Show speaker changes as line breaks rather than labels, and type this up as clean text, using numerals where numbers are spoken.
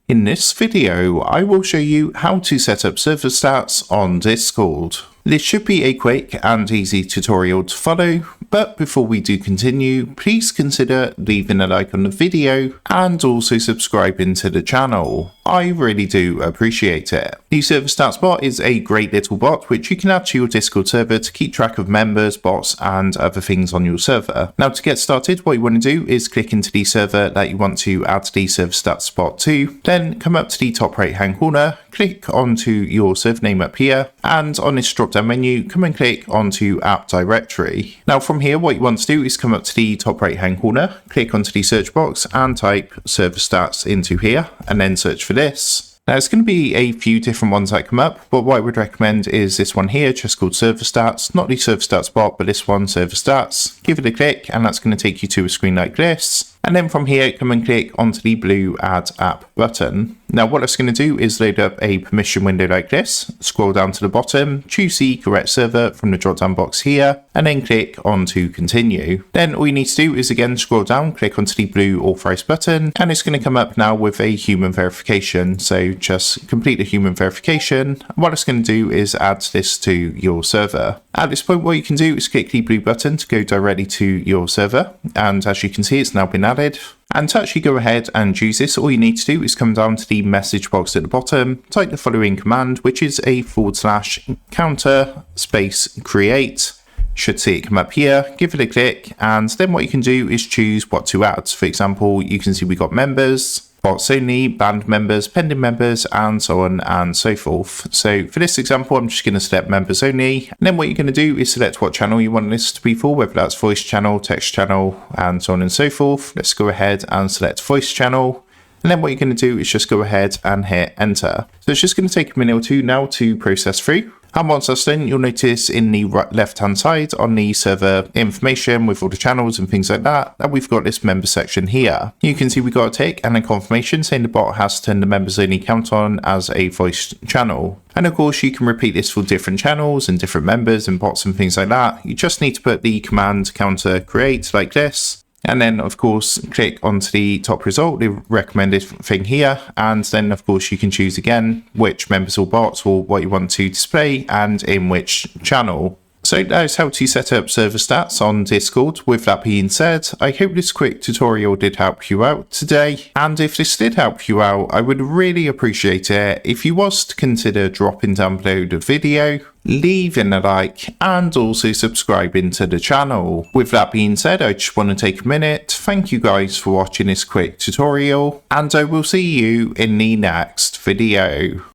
In this video, I will show you how to set up server stats on Discord. This should be a quick and easy tutorial to follow, but before we do continue, please consider leaving a like on the video and also subscribing to the channel. I really do appreciate it. The server stats bot is a great little bot which you can add to your Discord server to keep track of members, bots and other things on your server. Now to get started, what you want to do is click into the server that you want to add the server stats bot to, then come up to the top right hand corner, click onto your server name up here, and on this drop down menu, come and click onto app directory. Now from here, what you want to do is come up to the top right hand corner, click onto the search box and type server stats into here, and then search for this. Now it's going to be a few different ones that come up, but what I would recommend is this one here, just called server stats, not the server stats bot, but this one, server stats. Give it a click and that's going to take you to a screen like this. And then from here, come and click onto the blue add app button. Now what that's going to do is load up a permission window like this, scroll down to the bottom, choose the correct server from the drop down box here, and then click onto continue. Then all you need to do is again scroll down, click onto the blue authorize button, and it's going to come up now with a human verification. So just complete the human verification. What it's going to do is add this to your server. At this point, what you can do is click the blue button to go directly to your server. And as you can see, it's now been added. And to actually go ahead and use this, all you need to do is come down to the message box at the bottom, type the following command, which is a /counter space create. Should see it come up here, give it a click, and then what you can do is choose what to add. For example, you can see we got members, bots only, band members, pending members, and so on and so forth. So for this example, I'm just going to select members only. And then what you're going to do is select what channel you want this to be for, whether that's voice channel, text channel, and so on and so forth. Let's go ahead and select voice channel. And then what you're going to do is just go ahead and hit enter. So it's just going to take a minute or two now to process through. And once that's done, you'll notice in the left hand side on the server information with all the channels and things like that, that we've got this member section here. You can see we got a tick and a confirmation saying the bot has turned the members only count on as a voice channel. And of course you can repeat this for different channels and different members and bots and things like that. You just need to put the command counter create like this. And then of course click onto the top result, the recommended thing here, and then of course you can choose again which members or bots or what you want to display and in which channel. So that is how to set up server stats on Discord. With that being said, I hope this quick tutorial did help you out today, and if this did help you out, I would really appreciate it if you was to consider dropping down below the video, leaving a like, and also subscribing to the channel. With that being said, I just want to take a minute to thank you guys for watching this quick tutorial, and I will see you in the next video.